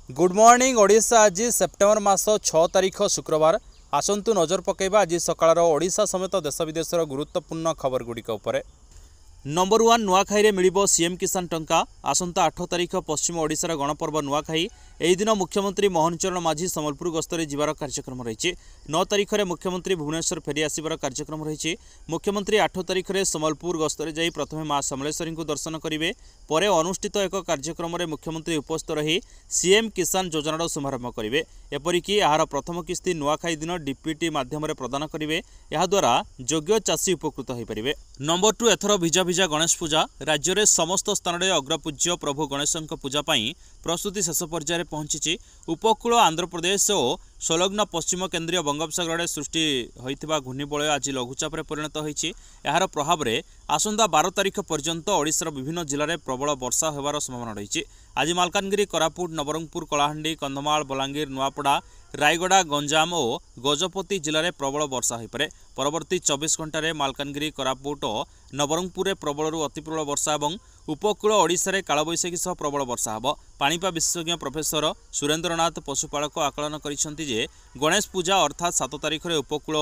Good morning Odisha. आज September मास 6 तारीख शुक्रवार। आसंतु नजर पकेबा आज सकाळर ओडिशा समेत देश विदेशर गुरुत्वपूर्ण खबर गुड़िक उपर। नंबर 1 नुआखाई मिलिबो सीएम किसान टंका। आसंता 8 तारीख पश्चिम ओडिशार गणपर्व नुआखाई। एही दिन मुख्यमंत्री मोहन चरण माझी संबलपुर गस्तरे जिबार कार्यक्रम रही। 9 तारीख में मुख्यमंत्री भुवनेश्वर फेरी आसबार कार्यक्रम रही। मुख्यमंत्री 8 तारीख में संबलपुर गस्तरे जाई प्रथमे मां समलेश्वरी को दर्शन करेंगे। पर अनुष्ठित एक कार्यक्रम में मुख्यमंत्री उपस्थित रही सीएम किसान योजनार शुभारंभ करेंगे। एपरिक यार प्रथम किस्ती नुआखाई दिन डीपीटी माध्यम प्रदान करेंगे। याद्वारा योग्य चाषी उपकृत हो पारे। नंबर 2 एथर भिजा भिजा गणेश पूजा। राज्य में समस्त स्थान में अग्रपूज्य प्रभु गणेश पूजा प्रस्तुति शेष पर्यायर पहुंची। उपकूल आंध्र प्रदेश और संलग्न पश्चिम केन्द्रीय बंगोपसागर सृष्टि होता घूर्णिबलय आज लघुचाप परिणत होती। यार प्रभाव में आसंता 12 तारीख पर्यंत ओडिशार विभिन्न जिले में प्रबल वर्षा होबार संभावना रही। आज मालकानगिरी, कोरापुट, नवरंगपुर, कलाहांडी, कंधमाल, बलांगीर, नुआपड़ा, रायगड़ा, गंजाम और गजपति जिले में प्रबल वर्षा हो पारे। परवर्ती 24 घंटे मालकानगिरी, कोरापुट और नवरंगपुर प्रबलरू अति प्रबल वर्षा और उपकूल ओडिशा कालबैशाखी सह प्रबल वर्षा होब। पाणीपाग विशेषज्ञ प्रोफेसर सुरेन्द्रनाथ पशुपालक आकलन करिसेंति जे गणेश पूजा अर्थात 7 तारीख में उपकूल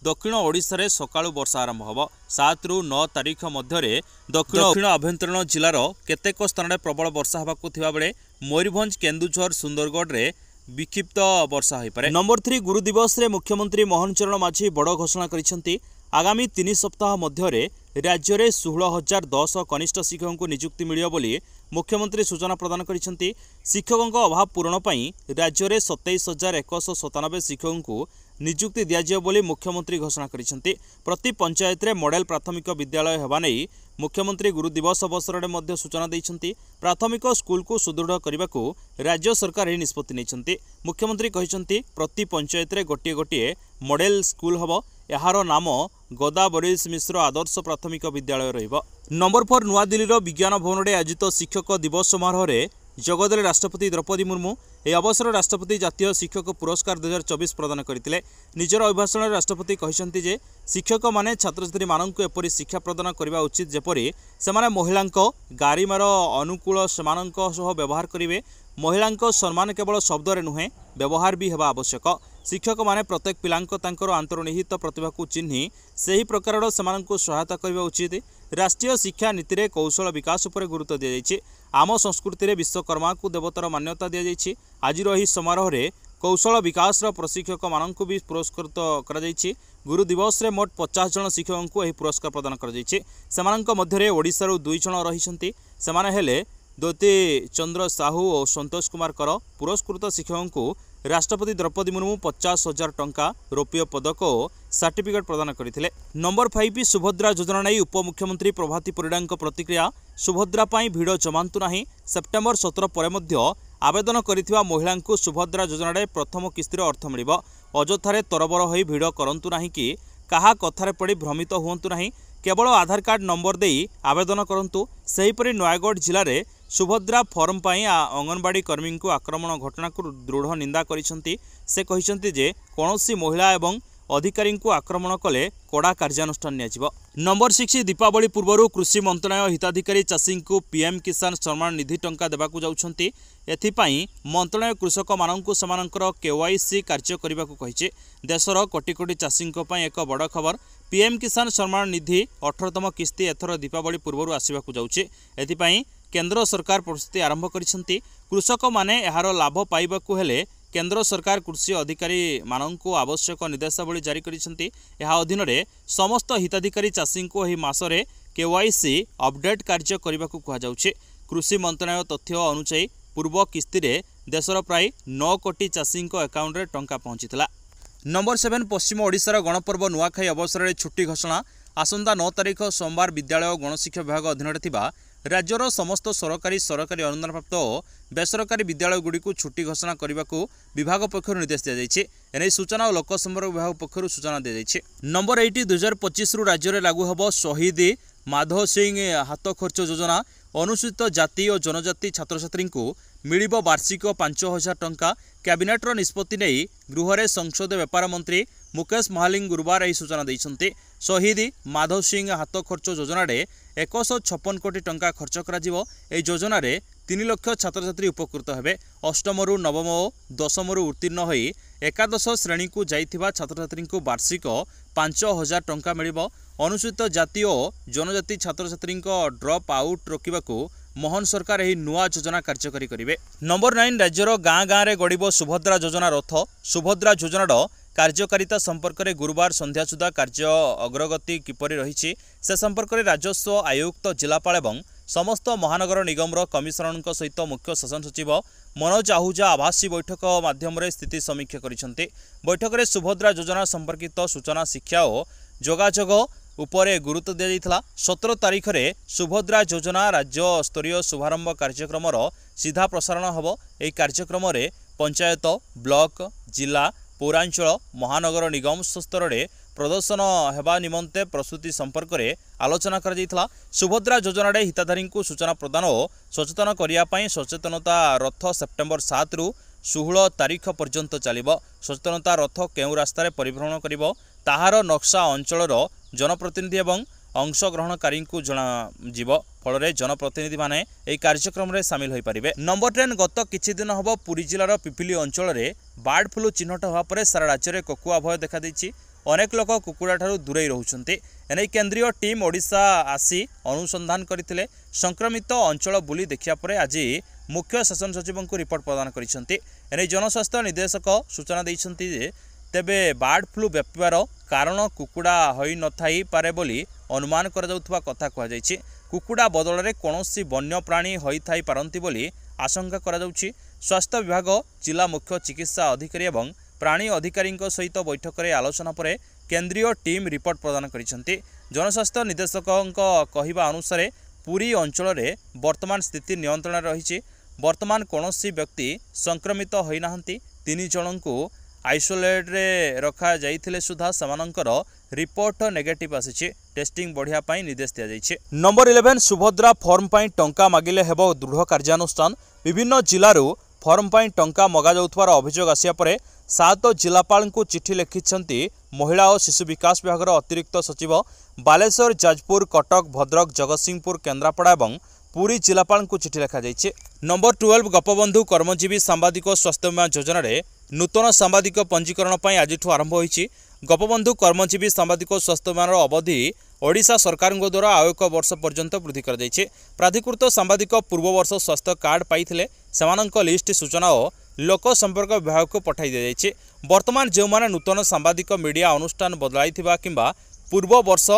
दक्षिण ओडिशा रे सकाळु वर्षा आरंभ होब। 7 रु 9 तारीख मध्य दक्षिण आभ्यंतरीण जिलार केतेक स्थान में प्रबल वर्षा होबाकु थिबा बेले मयूरभंज, केन्दुझर, सुंदरगढ़ रे विक्षिप्त वर्षा हो पारे। नंबर 3 गुरु दिवस रे मुख्यमंत्री मोहन चरण माझी बड़ घोषणा करिसेंति। आगामी 3 सप्ताह मध्य राज्य में 16,010 कनिष्ठ शिक्षकों को नियुक्ति मिलियो बोली मुख्यमंत्री सूचना प्रदान करिसेंति। शिक्षकों अभाव पूरण पई राज्य में 27,197 शिक्षकों को नियुक्ति दिया बोली मुख्यमंत्री घोषणा करिसेंति। प्रति पंचायत रे मॉडल प्राथमिक विद्यालय हेबा नै मुख्यमंत्री गुरु दिवस अवसर में सूचना देइछंती। प्राथमिक स्कूल को सुदृढ़ करने को राज्य सरकार ही निष्पत्ति नेइछंती। मुख्यमंत्री कहिसेंति प्रति पंचायत रे गोटे गोटे मॉडल स्कूल हबो। यार नाम गदा बोरिस मिश्र आदर्श प्राथमिक विद्यालय रहिबो। नंबर 4 नुआ दिल्लीर विज्ञान भवन में आयोजित शिक्षक दिवस समारोह में जगदेले राष्ट्रपति द्रौपदी मुर्मू। यह अवसर राष्ट्रपति जातीय शिक्षक पुरस्कार 2024 प्रदान करते। निजर अभिभाषण राष्ट्रपति कहते जे शिक्षक माने छात्र छात्री मानक एपरी शिक्षा प्रदान करने उचित जेपरी सेमाने महिला गारिमार अनुकूल सेमानक सह व्यवहार करेंगे। महिला सम्मान केवल शब्द नुहे व्यवहार भी हेबा आवश्यक। शिक्षक माने प्रत्येक पिलांको तांकर अंतर्निहित प्रतिभा को चिन्हि सही प्रकार सेमानंको सहायता करबा उचित। राष्ट्रीय शिक्षा नीति रे कौशल विकास उपर गुरुत्व दिया जायछि। आम संस्कृति रे विश्वकर्मा को देवतार मान्यता दिया जायछि। आज रही समारोह रे कौशल विकास प्रशिक्षक मानक भी पुरस्कृत करा जायछि। गुरु दिवस रे मोट 50 जन शिक्षकों को यह पुरस्कार प्रदान करा जायछि। सेमानंक मध्यरे ओडिशारू 2 जन रहिसंती। सेमाने हेले द्योति चंद्र साहू और संतोष कुमार कर। पुरस्कृत शिक्षकों को राष्ट्रपति द्रौपदी मुर्मू 50,000 टंका रौप्य पदक और सर्टिफिकेट प्रदान करते। नंबर 5 सुभद्रा योजना नहीं उपमुख्यमंत्री प्रभाती परिड़ा प्रतिक्रिया। सुभद्रा पाई भिड़ जमांतु नहीं। सेप्टेम्बर 17 पर मध्य आवेदन करिथिबा महिला को सुभद्रा योजना प्रथम किस्तिर अर्थ मिलिबो। अଯଥାରେ तरबर होई भिड़ करंतु नहीं कि काहा कथारे पड़ी भ्रमित हुंतु नहीं। केवल आधार कार्ड नंबर दे आवेदन करंतु। सेहीपरि नयागढ़ जिले में सुभद्रा फॉर्म पाई अंगनवाड़ी कर्मी को आक्रमण घटना को दृढ़ निंदा करिसेंति। से कहिसेंति जे कौनसी महिला एवं अधिकारी को आक्रमण कले कड़ा कार्यानुष्ठान नियाजिबो। नंबर 6 दीपावली पूर्व कृषि मंत्रालय हिताधिकारी चाषी को पीएम किसान सम्मान निधि टंका देबाकू जाउछंती। एथिपाई मंत्रालय कृषक माननकु समानकर केवाईसी कार्य करने को कहिছে। देशर कोटी कोटी चाषी एक बड़ खबर। पीएम किसान सम्मान निधि 18तम किस्ती एथर दीपावली पूर्व आसवाकू जाउछि। एथिपाई केंद्र सरकार प्रस्तुति आरंभ करिसेंति। कृषक माने एहार लाभ पाइबाकू हेले केंद्र सरकार कृषि अधिकारी माननकु आवश्यक निर्देशावली जारी करिसेंति। एहा अधीन रे समस्त हिताधिकारी चाषी को एही मासरे केवाईसी अपडेट कार्य करबाकू कहा जाउछि। कृषि मंत्रालय तथ्य अनुसार पूर्व किस्ती रे देशर प्राय 9 कोटी चाषी अकाउंट रे टंका पहुंचीथिला। नंबर 7 पश्चिम ओडिशार गणपर्व नुआखाई अवसर में छुट्टी घोषणा। आसंता 9 तारीख सोमवार विद्यालय और गणशिक्षा विभाग अधीन थिबा राज्यर समस्त सरकारी अनुदान प्राप्त और बेसरकारी विद्यालयगुड़ी को छुट्टी घोषणा करने को विभाग पक्षर निर्देश दिया जायछि। एने सूचना और लोक संपर्क विभाग पक्षर सूचना दिया जायछि। नंबर 8 2025 रु राज्य में लागू होब शहीद माधव सिंह हाथ खर्च योजना। अनुसूचित जाति और जनजाति छात्र छात्री को मिलिबो वार्षिक 5,000 टंका। कैबिनेटर निष्पत्ति नहीं गृह में संसद व्यापार मंत्री मुकेश महालिंग गुरुवार यह सूचना देइछन्ते। शहीद माधव सिंह हाथ खर्च योजना 156 कोटी टंका खर्च करा। योजना 3 लाख छात्र छात्री उपकृत हेबे। अष्टम रु नवम और दशम रु उत्तीर्ण होई एकादश श्रेणी को जाइथिबा छात्र छात्री को वार्षिक 5,000 टंका मिलिबो। अनुसूचित जाति और जनजाति छात्र छात्री ड्रप आउट रोकबाकू मोहन सरकार यही नुआ योजना कार्यकारी करेंगे। नंबर 9 राज्यर गाँ गाँव में गड़ब सुभद्रा योजना रथ। सुभद्रा योजनार कार्यकारिता संपर्क में गुरुवार संध्या सुधा कार्य अग्रगति किपरि रही से संपर्क में राजस्व आयुक्त जिलापाल और समस्त महानगर निगम कमिशनर सहित मुख्य शासन सचिव मनोज आहूजा आभासी बैठक माध्यम स्थिति समीक्षा करिसेंते। बैठक में सुभद्रा योजना संपर्कित सूचना शिक्षा और जोगाजोग उपरे गुरुत्व दिया जाइथिला। 17 तारीख में सुभद्रा योजना राज्य स्तरीय शुभारंभ कार्यक्रम सीधा प्रसारण हबो। एही कार्यक्रम में पंचायत ब्लॉक जिला पौरांचल महानगर निगम स्तर में प्रदर्शन हेबा निमंते प्रस्तुति संपर्क में आलोचना करा जाइथिला। सुभद्रा योजना हिताधारी को सूचना प्रदान और सचेतन करिया पई सचेतनता रथ सेप्टेम्बर 7 रु 16 तारीख पर्यंत चलिबो। सचेतनता रथ केउ रास्तार परिभ्रमण करिबो ताहार नक्शा अंचलर जनप्रतिनिधि एवं अंशग्रहणकारी को जनाजिब। फल जनप्रतिनिधि माने यह कार्यक्रम में सामिल हो पारे। नंबर 10 गत किछि दिन हब पुरी जिलार पिपिली अंचल में बार्ड फ्लू चिन्हट होगा पर सारा राज्य में कोकुआ भय देखा देछि। अनेक लोक कुकुड़ा ठारू दूरे रहउछन्ते। एने केंद्रीय टीम ओडिशा आसी अनुसंधान करथिले। संक्रमित अंचल बुली देखिया परे आज मुख्य शासन सचिव को रिपोर्ट प्रदान करिसेंते। एने जनस्वास्थ्य निर्देशक सूचना दैछन्ति जे तेबे बार्ड फ्लू व्यापार कारण कुकुड़ा होई न थाई पारे बोली अनुमान करा जाउथबा कथा कहा जायछि। कुकुड़ा बदल में कौनसी वन्य प्राणी होई थाई पारंती बोली आशंका करा जाउछि। स्वास्थ्य विभाग जिला मुख्य चिकित्सा अधिकारी एवं प्राणी अधिकारी सहित बैठक में आलोचना पर केंद्रीय टीम रिपोर्ट प्रदान करिसेंति। जनस्वास्थ्य निर्देशक कहवा अनुसार पुरी अंचल में वर्तमान स्थिति नियंत्रण रही। वर्तमान कौनसी व्यक्ति संक्रमित होई नाहंती। 3 जन को आइसोलेट रे रखा जाइथिले सुधा समानंकर रिपोर्ट नेगेटिव आसी। टेस्टिंग बढ़िया पाई निर्देश दिया जाइछे। नंबर 11 सुभद्रा फॉर्म पाई टंका मागिले हेबो दृढ़ कार्यानुष्ठान। विभिन्न जिल्लारू फॉर्म पाई टंका मगा जाउथवार अभियोग आसिया परे 7 जिलापाल को चिठी लिखिछन्ति महिला और शिशु विकास विभाग अतिरिक्त सचिव। बालेश्वर जाजपुर कटक भद्रक जगतसिंहपुर केन्द्रापड़ा और पुरी जिलापाल को चिठी लिखा जाइछे। नंबर 12 गोपबंधु कर्मजीवी सांबादिक स्वास्थ्य बीमा योजना नूतन सांबादिक पंजीकरण पर आज आरंभ होईछि। गोपबंधु कर्मजीवी सांबादिक स्वास्थ्य बीमार अवधि ओडिशा सरकार द्वारा आउ 1 वर्ष पर्यंत वृद्धि कर जाइछे। प्राधिकृत सांबादिक पूर्व वर्ष स्वास्थ्य कार्ड पाइथिले सेमानंक लिस्ट सूचना और लोक संपर्क विभाग को पठाई दिया जाइछे। वर्तमान जो माने नूतन सांबादिक मीडिया अनुष्ठान बदलाइथिबा किंबा पूर्व वर्ष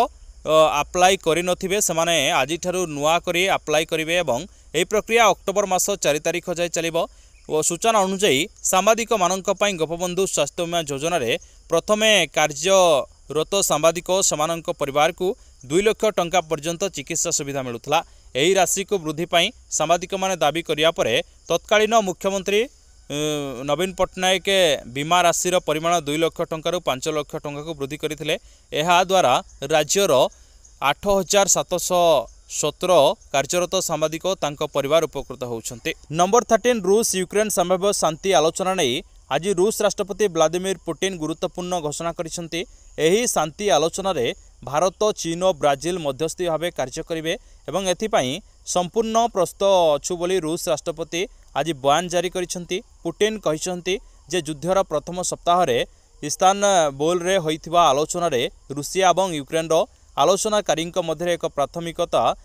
अप्लाई करि नथिबे सेमाने आजि ठारु नुआ करी अप्लाई करिवे एवं एही प्रक्रिया अक्टोबर मास 4 तारिख जाय चलिबो। सूचना अनुसार सांबादिक मानक पई गोपबंधु स्वास्थ्य बीमा योजना रे प्रथमे कार्यरत सांबादिक समानक परिवार को 2 लाख टंका पर्यंत चिकित्सा सुविधा मिलुथला। एही राशि को वृद्धि पाई सांबादिक माने दाबी करिया परे तत्कालीन मुख्यमंत्री नवीन पट्टनायक बीमा राशि परिमाण 2 लाख टंका 5 लाख टंका को वृद्धि करथिले। एहा द्वारा राज्यर 8,717 कार्यरत सांबादिक तांको परिवार उपकृत होउछन्ते। नंबर 13 रूस यूक्रेन संभाव्य शांति आलोचना नहीं आज रूस राष्ट्रपति व्लादिमीर पुतिन गुरुत्वपूर्ण घोषणा करिसेंते। एही शांति आलोचना रे भारत चीन और ब्राजिल मध्यस्थी भाव कार्य करिवे एवं एथिपाई संपूर्ण प्रस्तुत अछु बोली रूस राष्ट्रपति आज बयान जारी करिसेंते। पुतिन कहिसेंते जे युद्धर प्रथम सप्ताह रे इस्तानबुल रे होइथिबा आलोचना रे रूसिया और यूक्रेन आलोचनाकारी मध्य एक प्राथमिकता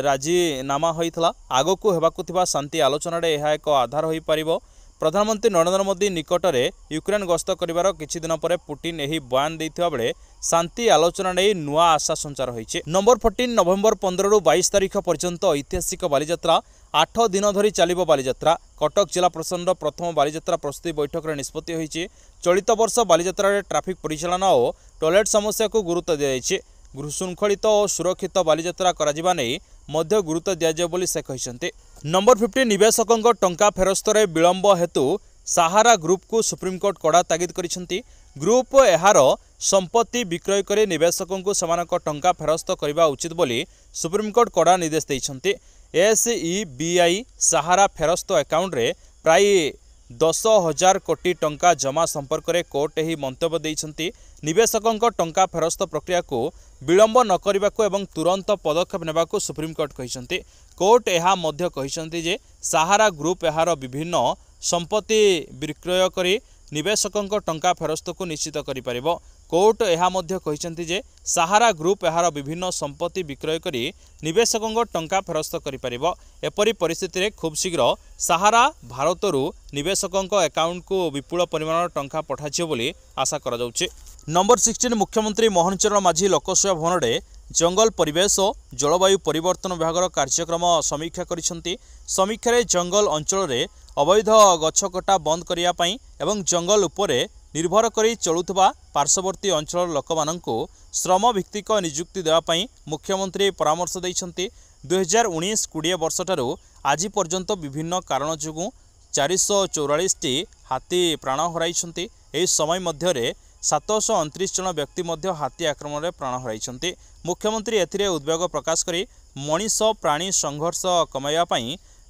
राजीनामा होइथला। आगकू हेबाकू थिबा शांति आलोचना रे यह एक आधार होई परिबो। प्रधानमंत्री नरेंद्र मोदी निकट में यूक्रेन गस्त करिवार किछि दिन पर पुतिन एही बयान दैथिबा बेले शांति आलोचना नहीं नुआ आशा संचार होइछे। नंबर 14 नवेम्बर 15 रु 22 तारीख पर्यंत ऐतिहासिक बालीजात्रा 8 दिन धरी चलिबो। बालीजात्रा कटक जिला प्रशासन प्रथम बालीजात्रा प्रस्तुति बैठक में निष्पत्ति होइछे। चलित वर्ष बालीजात्रा रे ट्राफिक परिचालन और टॉयलेट समस्या को गुरुत्व दिया जाइछे। शृंखलित और सुरक्षित बालीजात्रा कराजिबा नै मध्य गुरुत्व दिया बोली से कहिसेंते। नंबर 15 निवेशकों टंका फेरस्त रे विलंब हेतु सहारा ग्रुप को सुप्रीमकोर्ट कड़ा तागिद करिसेंती। ग्रुप एहार संपत्ति विक्रय करे निवेशकों को समानक टंका फेरस्त करबा उचित बोली सुप्रीमकोर्ट कड़ा निर्देश दैछन्ते। एसईबीआई सहारा फेरस्त अकाउंट रे प्राय 10,000 कोटी टंका जमा संपर्क में कोर्ट यह मंतव्य देइछंती। निवेशकों टंका फेरस्त प्रक्रिया को विलंब न करने एवं तुरंत पदक्षेप नेबाकू सुप्रीमकोर्ट कहिसंती। कोर्ट यह मध्य कहिसंती जे सहारा ग्रुप यार विभिन्न संपत्ति विक्रय करी निवेशकों टंका फेरस्त को निश्चित करिपारिबो। कोर्ट यह मध्य कहिसंती जे सहारा ग्रुप यार विभिन्न संपत्ति विक्रय करी निवेशकों टंका फेरस्त करिपारिबो। एपरी परिस्थिति रे खूब शीघ्र सहारा भारतरू निवेशकों अकाउंट को विपुल परिमाण टंका पठाजियो बोली आशा करा जाउछि। नंबर 16 मुख्यमंत्री मोहन चरण माझी लोकसेवा भवन में जंगल परिवेश और जलवायु परिवर्तन विभाग कार्यक्रम समीक्षा करिसेंती। समीक्षा जंगल अंचल में अवैध गछ कटा बंद करने एवं जंगल उपरे निर्भर करी चलुथबा पार्श्ववर्ती अंचल लोकमानंकु श्रम भित्तिक नियुक्ति देवाई मुख्यमंत्री परामर्श देइछंती। 2019-20 वर्ष ठारू आज पर्यंत विभिन्न कारण जोगु 444 हाथी प्राण हराइछंती। एही समय मध्य 729 जन व्यक्ति मध्य हाथी आक्रमण में प्राण हराइछंती। मुख्यमंत्री एथिरे उद्वेग प्रकाश करी मनीष प्राणी संघर्ष कमाइबा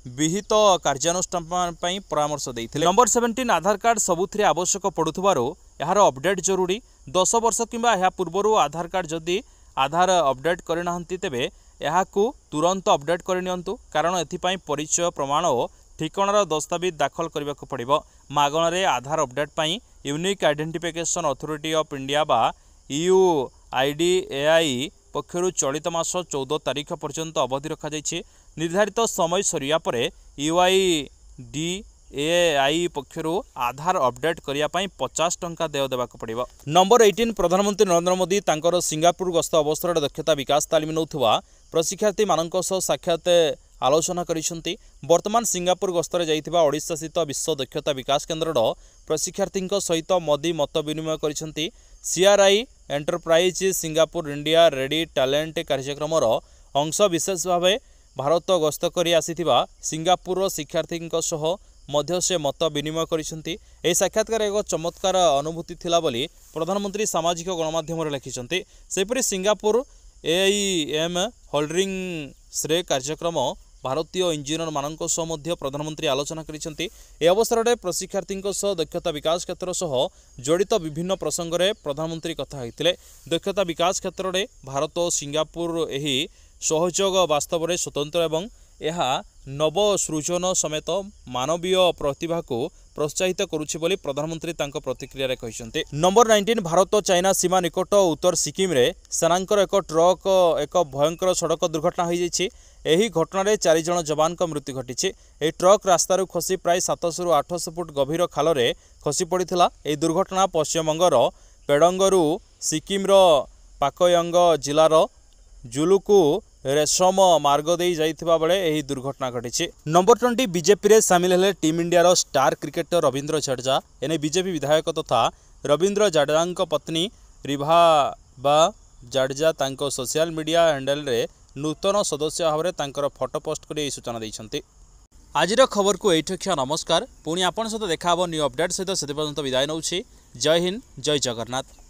विहित कार्यानुष्ठान परामर्श देइथिले। नंबर 17 आधार कार्ड सबुथिरे आवश्यक पड़ुथबारो यार अपडेट जरूरी। 10 वर्ष किंबा या पूर्वरु आधार कार्ड जदि आधार अपडेट करिनाहंती तेबे याकू तुरंत अपडेट करिनियंतु, कारण एथिपाई परिचय प्रमाण और ठिकानार दस्तावेज दाखल करने को पड़िबो। मागणारे आधार अपडेट पाई unique identification authority of India बा UIDAI पक्षरु चलित मास 14 तारीख पर्यंत अवधि रखा जाइछि। निर्धारित समय सरिया परे UIDAI पक्षरु आधार अपडेट करिया पई 50 टंका देय देबाक पड़िबो। नंबर 18 प्रधानमंत्री नरेंद्र मोदी तांकर सिंगापुर गस्त अवसर दक्षता विकास तालीम नौथुवा प्रशिक्षार्थी मानक साक्षात आलोचना करिसेंती। वर्तमान सिंगापुर गस्तरे जाइथिबा ओडिशा स्थित विश्व दक्षता विकास केन्द्रर प्रशिक्षार्थी सहित मोदी मत विनिमय करिसेंती। CRI enterprise Singapore India ready talent कार्यक्रमर अंश विशेष भाव भारत गस्त करी आसीथिबा सिंगापुर शिक्षार्थी मध्य से मत विनिमय करिसेंती। एही साक्षात्कार एक चमत्कार अनुभूति थिला बोली प्रधानमंत्री सामाजिक गणमाध्यम लिखिसेंती। सेपरि सिंगापुर AIM होल्डिंग श्रे कार्यक्रम भारतीय इंजीनियर मानक मध्य प्रधानमंत्री आलोचना करिसेंती। ए अवसर में प्रशिक्षार्थी दक्षता विकास क्षेत्र सह जड़ित विभिन्न प्रसंग में प्रधानमंत्री कथा होइतिले। दक्षता विकास क्षेत्र में भारत और सिंगापुर एही सहयोग वास्तव में स्वतंत्र एवं यह नवसृजन समेत मानवीय प्रतिभा को प्रोत्साहित करुछि बोली प्रधानमंत्री तांको प्रतिक्रिया रे कहिसेंते। नंबर 19 भारत चाइना सीमा निकट उत्तर सिक्किम रे सेनांकर एक ट्रक एक भयंकर सड़क दुर्घटना हो जाइछि। एही घटना रे 4 जन जवान को मृत्यु घटिछि। ए ट्रक रास्तारू खसी प्राय 700 ରୁ 800 फुट गभीर खाल रे खसी पड़िथिला। ए दुर्घटना पश्चिमबंगर पेडंगरू सिक्किम रो पाकयंग जिलार जुलुकू रेशम मार्ग दे जाइथिबा बेले एही दुर्घटना घटिछि। नंबर 20 बीजेपी रे सामिल हेले टीम इंडिया रो स्टार क्रिकेटर रविंद्र जडेजा। एने बीजेपी विधायक तथा रविंद्र जडेजा पत्नी रिभाबा जडेजा तांको सोशल मीडिया हैंडल रे नूतन सदस्य भाव में तांकर फोटो पोस्ट कर सूचना देइछंती। आज खबर को एठिया नमस्कार। पुणी आपन सहित देखा न्यू अपडेट सहित से पर्यंत विदाय नौछि। जय हिंद, जय जगन्नाथ।